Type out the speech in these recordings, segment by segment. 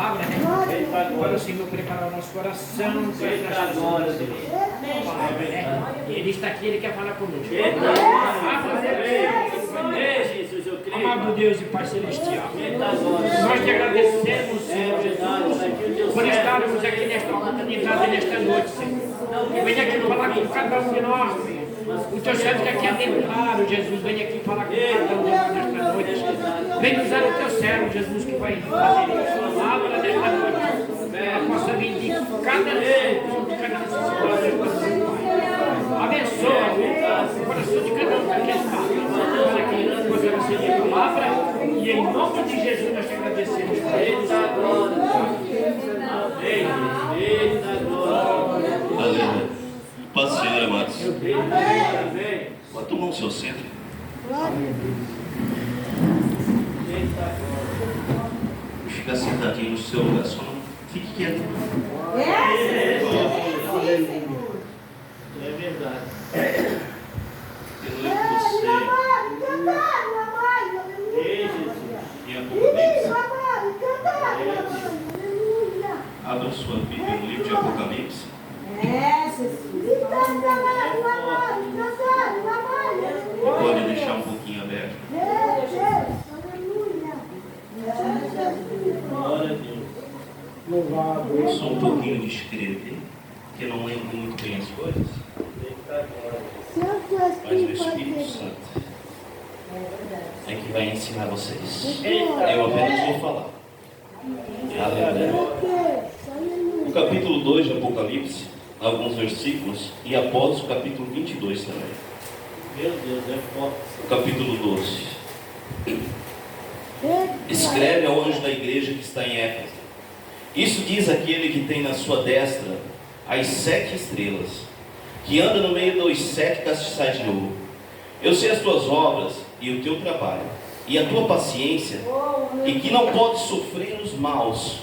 palavra, né? Para o Senhor preparar o nosso coração para as glórias de Deus. Ele está aqui, Ele quer falar conosco. Amado Deus e Pai Celestial, nós te agradecemos, Senhor Jesus, por estarmos aqui nesta oportunidade, nesta noite, Senhor. Venha aqui falar com cada um de nós. O teu servo que aqui é declaro, Jesus, venha aqui falar com cada um de nós nesta noite. Vem usar o teu servo, Jesus, que vai fazer a sua palavra nesta noite. Ela possa vir de cada necessidade desta noite. Abençoa o coração de cada um que aqui está, para que possa receber a palavra. E em nome de Jesus nós te agradecemos. Eita glória. Aleluia. Paz do Senhor, amados. Pode tomar o seu centro. Fica sentadinho no seu lugar, só não fique quieto. É verdade. Eu leio você em Apocalipse. Abra sua Bíblia no livro de Apocalipse. Pode deixar um pouquinho aberto. Glória a Deus. Só um pouquinho de escrever, que eu não lembro muito bem as coisas. Mas o Espírito Santo é que vai ensinar vocês. Eu apenas vou falar. Aleluia. No capítulo 2 de Apocalipse, alguns versículos, e após o capítulo 22 também. Meu Deus, é forte. O capítulo 12. Escreve ao anjo da igreja que está em Éfeso. Isso diz aquele que tem na sua destra as 7 estrelas, que anda no meio dos 7 castiçais de ouro. Eu sei as tuas obras e o teu trabalho, e a tua paciência, e que não podes sofrer os maus,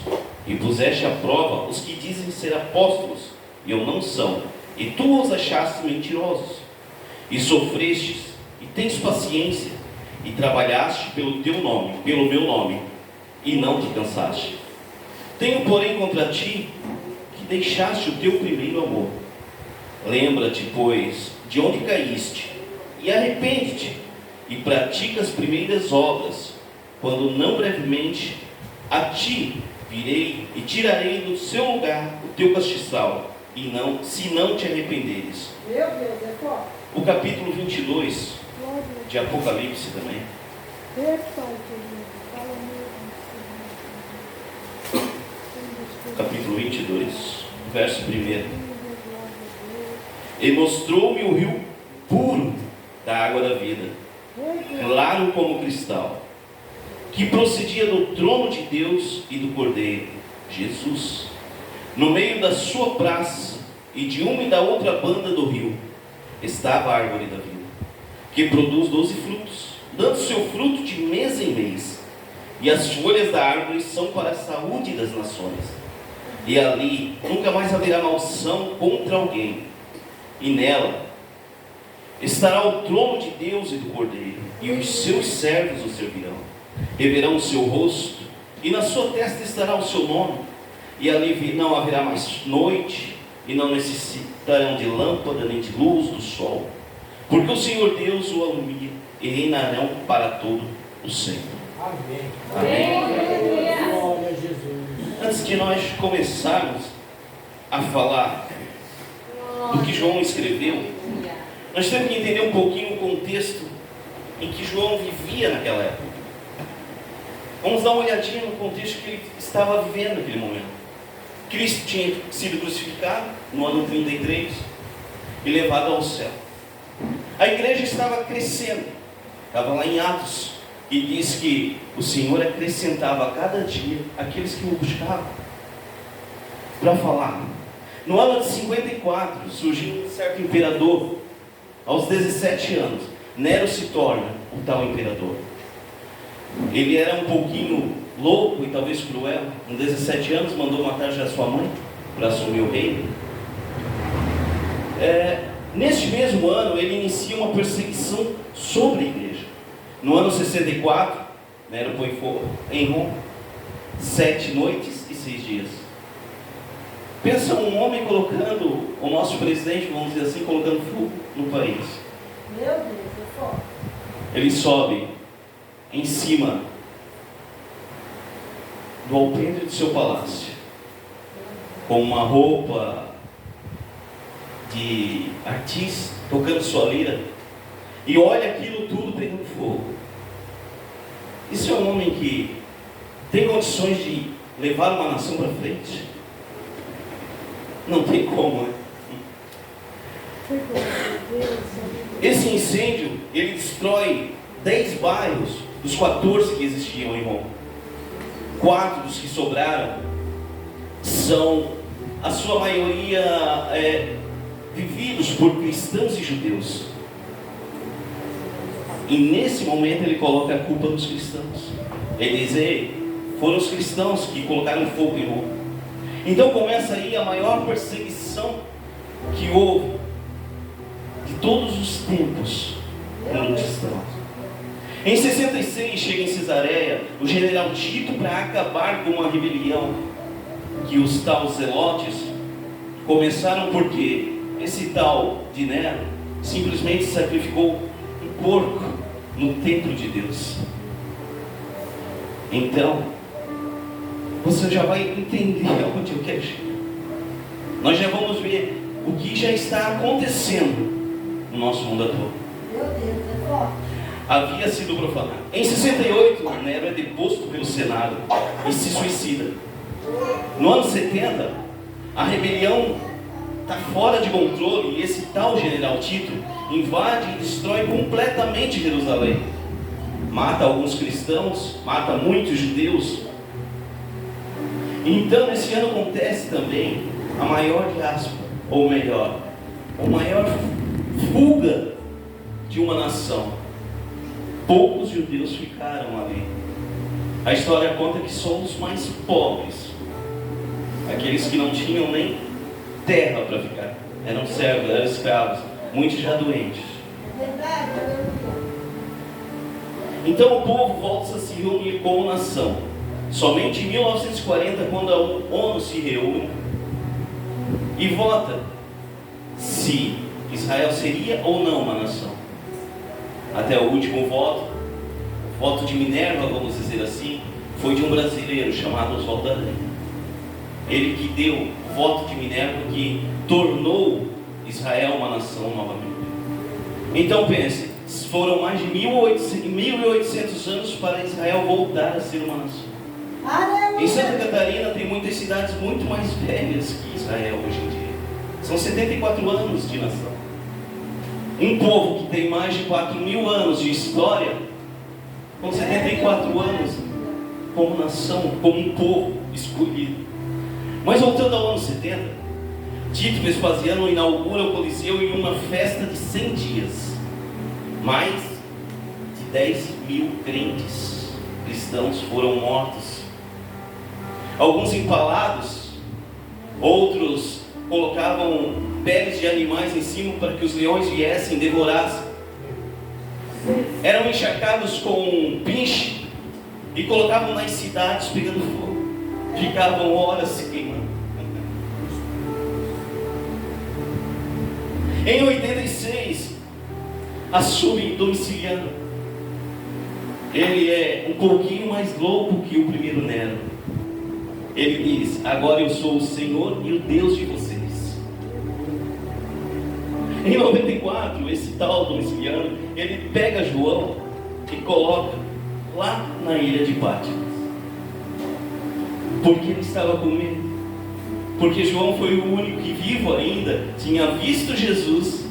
e puseste à prova os que dizem ser apóstolos, e eu não são, e tu os achaste mentirosos, e sofrestes, e tens paciência, e trabalhaste pelo teu nome, pelo meu nome, e não te cansaste. Tenho, porém, contra ti, que deixaste o teu primeiro amor. Lembra-te, pois, de onde caíste, e arrepende-te, e pratica as primeiras obras, quando não brevemente a ti virei e tirarei do seu lugar o teu castiçal, e não, se não te arrependeres. Meu Deus, é forte. O capítulo 22 de Apocalipse também. Capítulo 22, verso 1. E mostrou-me o rio puro da água da vida, claro como cristal, que procedia do trono de Deus e do Cordeiro, Jesus. No meio da sua praça e de uma e da outra banda do rio estava a árvore da vida, que produz 12 frutos, dando seu fruto de mês em mês, e as folhas da árvore são para a saúde das nações. E ali nunca mais haverá maldição contra alguém, e nela estará o trono de Deus e do Cordeiro, e os seus servos o servirão, reverão o seu rosto, e na sua testa estará o seu nome, e ali não haverá mais noite, e não necessitarão de lâmpada nem de luz do sol, porque o Senhor Deus o alumia, e reinarão para todo o sempre. Amém. Amém. Glória a Jesus. Antes de nós começarmos a falar do que João escreveu, nós temos que entender um pouquinho o contexto em que João vivia naquela época. Vamos dar uma olhadinha no contexto que ele estava vivendo naquele momento. Cristo tinha sido crucificado no ano 33 e levado ao céu. A igreja estava crescendo, estava lá em Atos, e diz que o Senhor acrescentava a cada dia aqueles que o buscavam. Para falar, no ano de 54 surgiu um certo imperador. Aos 17 anos, Nero se torna o tal imperador. Ele era um pouquinho louco e talvez cruel. Com 17 anos mandou matar já sua mãe para assumir o reino. Neste mesmo ano ele inicia uma perseguição sobre a igreja. No ano 64, Nero põe fogo em Roma 7 noites e 6 dias. Pensa um homem colocando, o nosso presidente, vamos dizer assim, colocando fogo no país. Meu Deus, é forte. Ele sobe em cima do alpendre do seu palácio, com uma roupa de artista, tocando sua lira, e olha aquilo tudo pegando fogo. Isso é um homem que tem condições de levar uma nação para frente? Não tem como, né? Esse incêndio, ele destrói 10 bairros dos 14 que existiam em Roma. 4 dos que sobraram são, a sua maioria, vividos por cristãos e judeus. E nesse momento ele coloca a culpa nos cristãos. Ele diz: ei, foram os cristãos que colocaram fogo em Roma. Então começa aí a maior perseguição que houve de todos os tempos no cristão. Em 66 chega em Cesareia o general Tito para acabar com uma rebelião que os tais zelotes começaram, porque esse tal de Nero simplesmente sacrificou um porco no templo de Deus. Então você já vai entender onde eu quero chegar. Nós já vamos ver o que já está acontecendo no nosso mundo atual. Meu Deus, é forte. Havia sido profanado. Em 68, Nero é deposto pelo Senado e se suicida. No ano 70, a rebelião está fora de controle e esse tal general Tito invade e destrói completamente Jerusalém. Mata alguns cristãos, mata muitos judeus. Então, nesse ano acontece também a maior diáspora, ou melhor, a maior fuga de uma nação. Poucos judeus ficaram ali. A história conta que só os mais pobres, aqueles que não tinham nem terra para ficar, eram servos, eram escravos, muitos já doentes. É verdade, aleluia. Então o povo volta a se reunir como nação. Somente em 1940, quando a ONU se reúne e vota se Israel seria ou não uma nação. Até o último voto, o voto de Minerva, vamos dizer assim, foi de um brasileiro chamado Oswaldo Aranha. Ele que deu o voto de Minerva, que tornou Israel uma nação novamente. Então pense, foram mais de 1.800 anos para Israel voltar a ser uma nação. Aleluia. Em Santa Catarina tem muitas cidades muito mais velhas que Israel hoje em dia. São 74 anos de nação. Um povo que tem mais de 4.000 anos de história, com 74 anos como nação, como um povo escolhido. Mas voltando ao ano 70, Tito Vespasiano inaugura o Coliseu em uma festa de 100 dias. Mais de 10.000 crentes cristãos foram mortos. Alguns empalados, outros colocavam peles de animais em cima para que os leões viessem e devorassem. Eram encharcados com pinche e colocavam nas cidades pegando fogo. Ficavam horas se queimando. Em 86, assume Domiciano. Ele é um pouquinho mais louco que o primeiro Nero. Ele diz: agora eu sou o Senhor e o Deus de vocês. Em 94, esse tal Domiciano, ele pega João e coloca lá na ilha de Patmos. Porque ele estava com medo. Porque João foi o único que, vivo ainda, tinha visto Jesus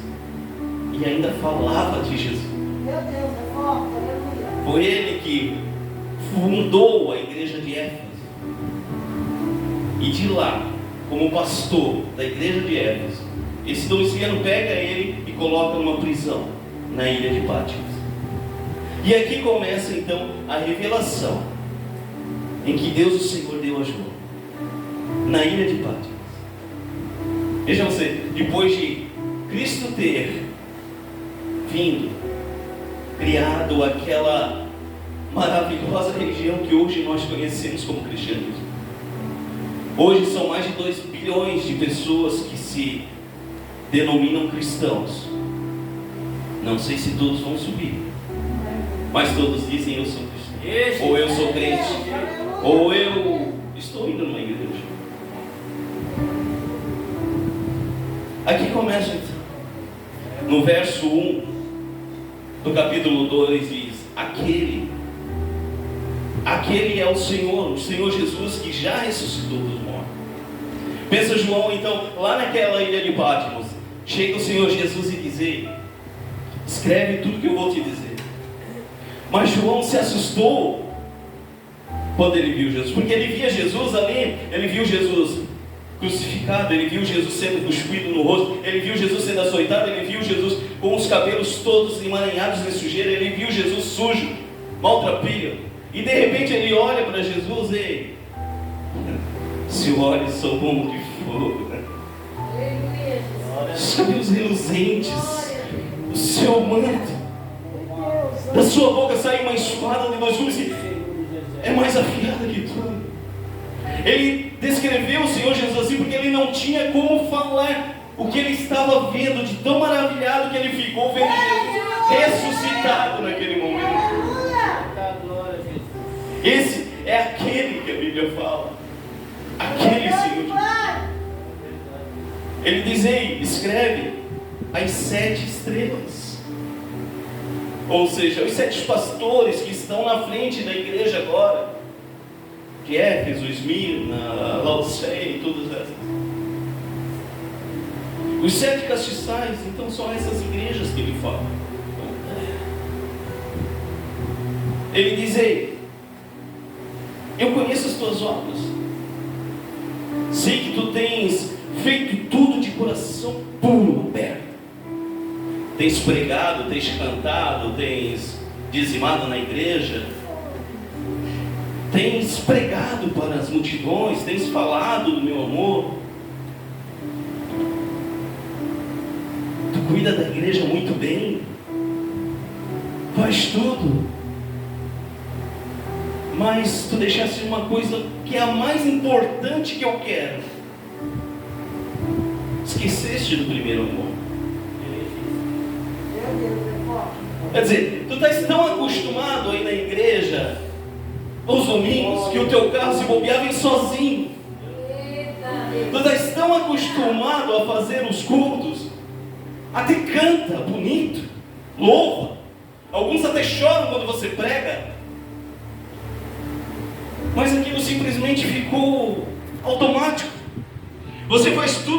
e ainda falava de Jesus. Meu Deus, é forte, aleluia. Foi ele que fundou a igreja de Éfeso. E de lá, como pastor da igreja de Éfeso, esse Domiciano pega ele e coloca numa prisão na ilha de Patmos. E aqui começa então a revelação em que Deus, o Senhor, deu a João na ilha de Patmos. Veja você, depois de Cristo ter vindo, criado aquela maravilhosa religião que hoje nós conhecemos como cristianismo. Hoje são mais de 2 bilhões de pessoas que se denominam cristãos. Não sei se todos vão subir, mas todos dizem eu sou cristão, ou eu sou crente, ou eu estou indo numa igreja. Aqui começa então. No verso 1 do capítulo 2 diz: Aquele é o Senhor Jesus que já ressuscitou dos mortos. Pensa João então, lá naquela ilha de Patmos, chega o Senhor Jesus e diz: escreve tudo que eu vou te dizer. Mas João se assustou quando ele viu Jesus, porque ele via Jesus ali, ele viu Jesus crucificado, ele viu Jesus sendo cuspido no rosto, ele viu Jesus sendo açoitado, ele viu Jesus com os cabelos todos emaranhados de sujeira, ele viu Jesus sujo, maltrapilho, e de repente ele olha para Jesus e seu olhos são como de fogo, os cabelos reluzentes, o seu manto, da sua boca sai uma espada de 2 gumes que é mais afiada que tudo. Ele descreveu o Senhor Jesus assim porque ele não tinha como falar o que ele estava vendo, de tão maravilhado que ele ficou vendo Jesus ressuscitado naquele momento. Esse é aquele que a Bíblia fala, aquele Senhor Jesus. Ele diz: escreve as 7 estrelas. Ou seja, os 7 pastores que estão na frente da igreja agora, de Éfeso, Esmirna, Laodiceia e todas essas. Os 7 castiçais, então, são essas igrejas que ele fala. Ele diz: eu conheço as tuas obras, sei que tu tens feito tudo de coração puro, aberto. Tens pregado, tens cantado, tens dizimado na igreja, tens pregado para as multidões, tens falado do meu amor. Tu cuida da igreja muito bem, faz tudo, mas tu deixaste uma coisa que é a mais importante que eu quero. Esqueceste do primeiro amor. Quer dizer, tu estás tão acostumado aí na igreja, aos domingos, que o teu carro se bobeava em sozinho. Tu estás tão acostumado a fazer os cultos, até canta bonito, louva, alguns até choram quando você prega, mas aquilo simplesmente ficou automático. Você faz tudo